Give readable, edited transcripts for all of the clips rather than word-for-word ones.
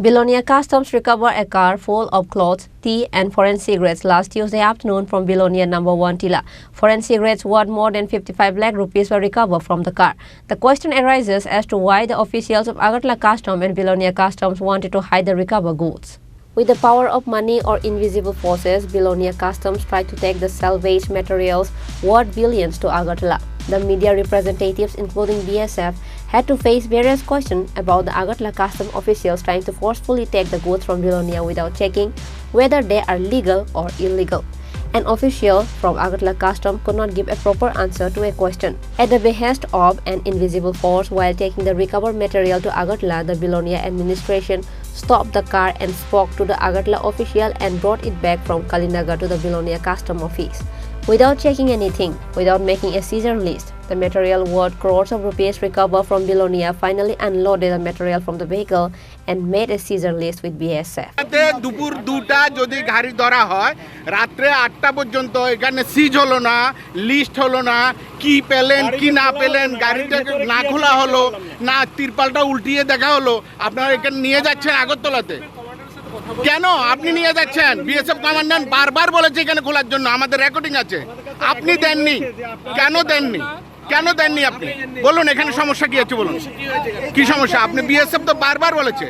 Bilonia Customs recovered a car full of clothes, tea and foreign cigarettes last Tuesday afternoon from Bilonia No. 1 Tila. Foreign cigarettes worth more than 55 lakh rupees were recovered from the car. The question arises as to why the officials of Agartala Customs and Bilonia Customs wanted to hide the recovered goods. With the power of money or invisible forces, Bilonia Customs tried to take the salvaged materials worth billions to Agartala. The media representatives, including BSF, had to face various questions about the Agartala Customs officials trying to forcefully take the goods from Bilonia without checking whether they are legal or illegal. An official from Agartala Customs could not give a proper answer to a question. At the behest of an invisible force while taking the recovered material to Agartala, the Bilonia administration stopped the car and spoke to the Agartala official and brought it back from Kalinagar to the Bilonia Customs office. Without checking anything, without making a seizure list, the material worth crores of rupees recovered from Bilonia finally unloaded the material from the vehicle and made a seizure list with BSF. দুপুর 2টা যদি গাড়ি ধরা হয় রাতে 8টা পর্যন্ত এখানে সিজ হলো না, লিস্ট হলো না, কি পেলেন কি না পেলেন, গাড়িটা না খোলা হলো না, তিরপালটা উল্টিয়ে দেখা হলো, আপনারা এখানে নিয়ে যাচ্ছেন আগরতলাতে কেন? আপনি নিয়ে যাচ্ছেন, বিএসএফ কমান্ডান্ট বারবার বলেছে এখানে খোলার জন্য, আমাদের রেকর্ডিং আছে, আপনি দেননি কেন? দেননি আপনি বলুন, এখানে সমস্যা কি আছে বলুন, কি সমস্যা? আপনি বিএসএফ তো বারবার বলেছে,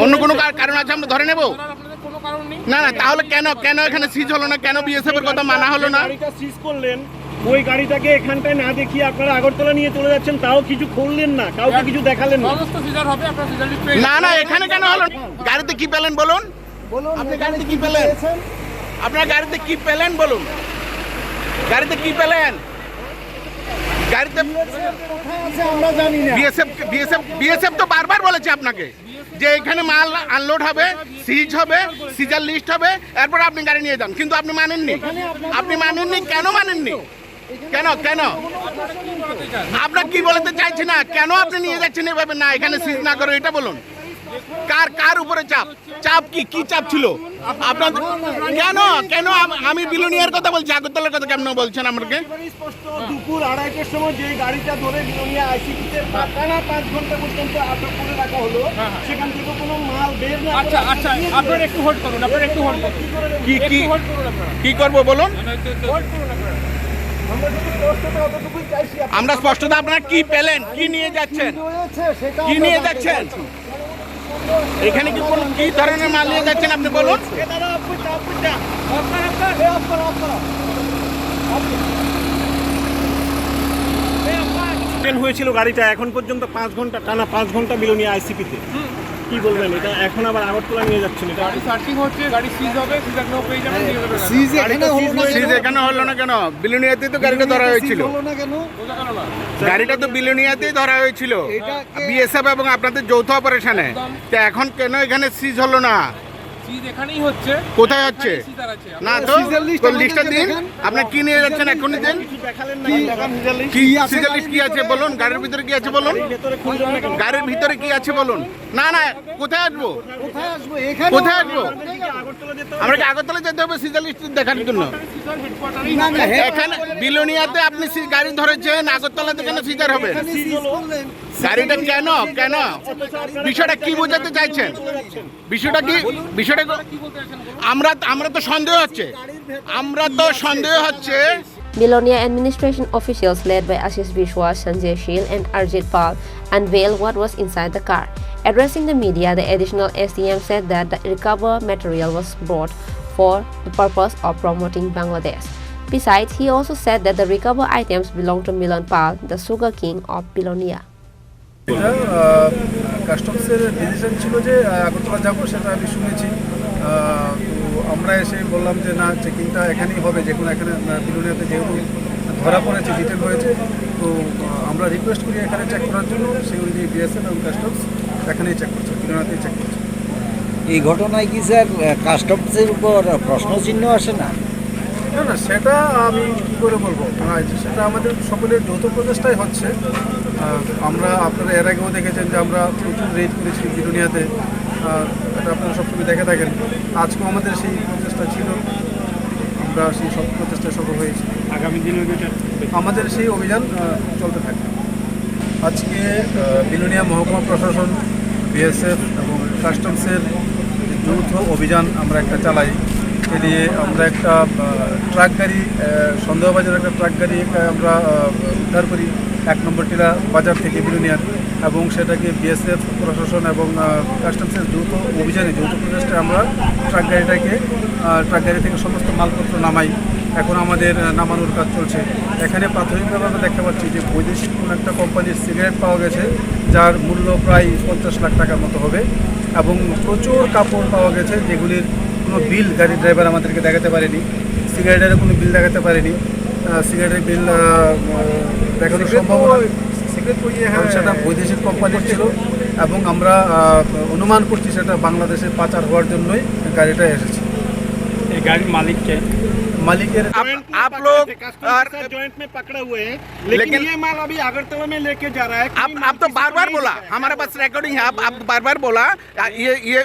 অন্য কোনো কারণ আছে আমরা ধরে নেব না? তাহলে কেন এখানে সিজ হলো না? কেন বিএসএফ এর কথা মানা হলো না? ওই গাড়িটাকে এখানটায় না দেখিয়ে আপনারা আগরতলা নিয়ে চলে যাচ্ছেন, তাও কিছু খুললেন না, কাউকে কিছু দেখালেন না। না এখানে কেন হলো? গাড়িতে কি পেলেন বলুন? আপনি গাড়িতে কি পেলেন? আপনার গাড়িতে কি পেলেন বলুন? গাড়িতে কি পেলেন? গাড়িতে আমরা জানি না। বিএসএফ তো বারবার বলেছে আপনাকে যে এখানে মাল আনলোড হবে, সিজ হবে, সিজার লিস্ট হবে, এরপর আপনি গাড়ি নিয়ে যান, কিন্তু আপনি মানেননি। কেন মানেননি? কেন আপনার কি বলতে চাইছি না, কেন আপনি নিয়ে যাচ্ছেন এভাবে? না এখানে সিজ না করে এটা বলুন। কার উপরে চাপ কি চাপ ছিল আপনার? কেন আমি বিলোনিয়ার কথা বলছি, আগরতলার কথা কেন বলছেন আমাকে? দুপুর 2:30টার সময় যে গাড়িটা ধরে বিলোনিয়া আইসিপিতে টানা 5 ঘন্টা পর্যন্ত আটক করে রাখা হলো, সেখান থেকে কোনো মাল বের না। আচ্ছা আপনারা একটু হোল্ড করুন, কি করব বলুন? আমরা স্পষ্টতা, আপনারা কি পেলেন, কি নিয়ে যাচ্ছেন? এখানে কি ধরনের মাল নিয়ে যাচ্ছেন আপনি বলুন? হয়েছিল গাড়িটা, এখন পর্যন্ত 5 ঘন্টা টানা 5 ঘন্টা বিলোনিয়া আইসিপিতে। কি বলবেন এটা? এখন আবার আগরতলা নিয়ে যাচ্ছেন, এটা গাড়ি সার্চিং হচ্ছে, গাড়ি সিজ হবে, সিজারও পেয়ে যাবেন, নিয়ে যাবেন। সিজ এখানে হলো না কেন? বিলোনিয়াতেই তো গাড়িটা ধরা হয়েছিল। গাড়িটা তো বিলোনিয়াতেই ধরা হয়েছিল বিএসএফ এবং আপনাদের যৌথ অপারেশনে। তো এখন কেন এখানে সিজ হলো না? সিজ এখানেই হচ্ছে। কোথায় হচ্ছে? না তো লিস্টটা দিন, আপনার কি নিয়ে যাচ্ছেন এখনই দিন। কি সিজার লিস্ট কি আছে বলুন? গাড়ির ভিতরে কি আছে বলুন? গাড়ির ভিতরে কি আছে বলুন? না কোথায় আসবো? আমরা কি আগরতলা যেতে হবে সিজার লিস্ট দেখার জন্য? এখানে বিলোনিয়াতে আপনি গাড়ি ধরেছেন, আগরতলাতে কেন সিজার হবে? গাড়িটা কেন বিষয়টা কি বোঝাতে চাইছেন? বিষয়টা আমরা তো সন্দেহ হচ্ছে। Bilonia administration officials led by Ashish Biswas, Sanjay Shil and Arjit Pal unveiled what was inside the car. Addressing the media, the additional SDM said that the recovered material was brought for the purpose of promoting Bangladesh. Besides, he also said that the recovered items belong to Milan Pal, the sugar king of Bilonia. কাস্টমসের decision ছিল যে আগরতলা যাবো, সেটা আমি শুনেছি। তো আমরা এসে বললাম যে না, চেকিংটা এখানেই হবে, যে কোনো এখানে বিলোনিয়াতে যেহেতু ধরা পড়েছে, ডিটেন হয়েছে, তো আমরা রিকোয়েস্ট করি এখানে চেক করার জন্য। সেই অনুযায়ী বিএসএফ এবং কাস্টমস এখানেই চেক করছে, বিলোনিয়াতেই চেক করছে। এই ঘটনায় কি স্যার কাস্টমসের উপর প্রশ্নচিহ্ন আসে না? না সেটা আমি কী করে বলবো, সেটা আমাদের সকলের যৌথ প্রচেষ্টাই হচ্ছে। আমরা আপনারা এর আগেও দেখেছেন যে আমরা প্রচুর রেড করেছি বিলোনিয়াতে, এটা আপনারা সবসময় দেখে থাকেন। আজকেও আমাদের সেই প্রচেষ্টা ছিল, আমরা সেই সব প্রচেষ্টায় সফল হয়েছি। আগামী দিনে আমাদের সেই অভিযান চলতে থাকবে। আজকে বিলোনিয়া মহকুমা প্রশাসন বিএসএফ এবং কাস্টমসের যৌথ অভিযান আমরা একটা চালাই। এ দিয়ে আমরা একটা ট্রাক গাড়ি, সন্দেহবাজার একটা ট্রাক গাড়ি আমরা উদ্ধার করি 1 নম্বর টিলা বাজার থেকে বিলোনিয়ার, এবং সেটাকে বিএসএফ প্রশাসন এবং কাস্টমসের যৌথ অভিযানে, যৌথ প্রচেষ্টায় আমরা ট্রাক গাড়ি থেকে সমস্ত মালপত্র নামাই। এখন আমাদের নামানোর কাজ চলছে। এখানে প্রাথমিকভাবে আমরা দেখতে পাচ্ছি যে বৈদেশিক কোনো একটা কোম্পানির সিগারেট পাওয়া গেছে, যার মূল্য প্রায় 50 লাখ টাকার মতো হবে, এবং প্রচুর কাপড় পাওয়া গেছে যেগুলির কোনো বিল গাড়ির ড্রাইভার আমাদেরকে দেখাতে পারেনি, সিগারেটের কোনো বিল দেখাতে পারেনি। সিগারেটের বিল দেখানোর সম্ভাবনা, সেটা বৈদেশিক কোম্পানির ছিল, এবং আমরা অনুমান করছি সেটা বাংলাদেশে পাচার হওয়ার জন্যই গাড়িটা এসেছে। ये गाड़ी मालिक के মালিকের आप लोग जॉइंट में पकड़े हुए हैं, लेकिन ये माल अभी अगरतला में लेके जा रहा है। आप तो बार बार बोला, हमारे पास रिकॉर्डिंग है, आप बार बार बोला ये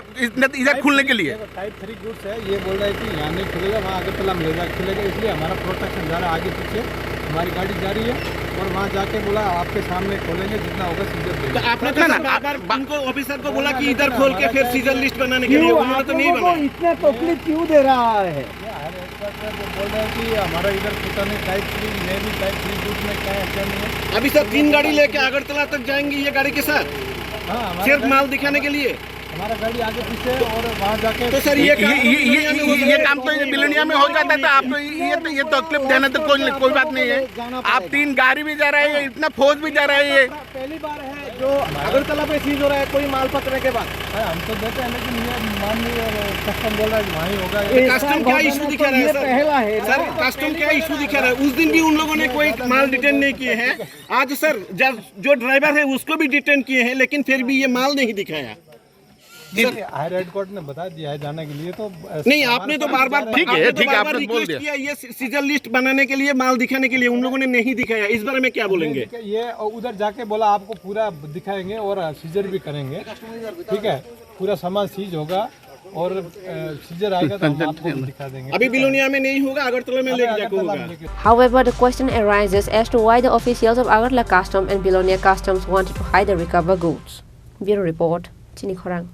इधर खुलने के लिए। टाइप 3 गुड्स है, ये बोल रहा है कि यहाँ नहीं खुलेगा, वहाँ अगरतला में खुलेगा, इसलिए हमारा प्रोटेक्शन जा रहा है। आगे पीछे हमारी गाड़ी जा रही है और वहाँ जाके बोला आपके सामने खोलेंगे, जितना होगा सीजर देंगे। तो आपने तो बार उनको ऑफिसर को बोला कि इधर खोल के फिर सीजर लिस्ट बनाने के लिए, उन्होंने तो नहीं बनाया। इतना तकलीफ क्यों दे रहा है? बोल रहे हैं कि हमारा इधर पता नहीं टाइप 3 में भी टाइप 3 गुड्स में क्या है क्या नहीं है। अभी सर 3 गाड़ी लेके अगरतला तक जाएंगे ये गाड़ी के साथ, हाँ सिर्फ माल दिखाने के लिए। हमारा गाड़ी आगे पीछे और वहाँ जाके तो सर ये काम तो बिलोनिया में हो जाता था। आप तो ये तकलीफ देने तो कोई बात नहीं है। आप 3 गाड़ी भी जा रहे हैं, इतना फौज भी जा रहे हैं। पहली बार है जो अगरतला पे सीज हो रहा है कोई माल पकड़ने के बाद। हम तो देते हैं, लेकिन ये माननीय कस्टम बोल रहा है कि वहीं होगा। कस्टम क्या इशू दिखा रहा है सर? पहला है सर कस्टम क्या इशू दिखा रहा है? उस दिन भी उन लोगों ने कोई माल डिटेन नहीं किए हैं। आज सर जो ड्राइवर है उसको भी डिटेन किए हैं, लेकिन फिर भी ये माल नहीं दिखाया। हायर हेडक्वार्टर ने बता दिया है जाने के लिए, तो नहीं आपने तो बार बार ठीक है, आपने बोल दिया। किया ये सीजर लिस्ट बनाने के लिए, माल दिखाने के लिए, उन लोगों ने नहीं दिखाया। इस बारे में क्या बोलेंगे? ये उधर जाके बोला आपको पूरा दिखाएंगे और सीजर भी करेंगे, ठीक है। पूरा सामान सीज होगा और सीजर आएगा तो हम आपको दिखा देंगे। अभी बिलोनिया में नहीं होगा, अगरतला में लेके जाके होगा। However, the question arises as to why the officials of Agartala Customs and Bilonia Customs wanted to hide the recovered goods. Bureau Report, Chini Khorang.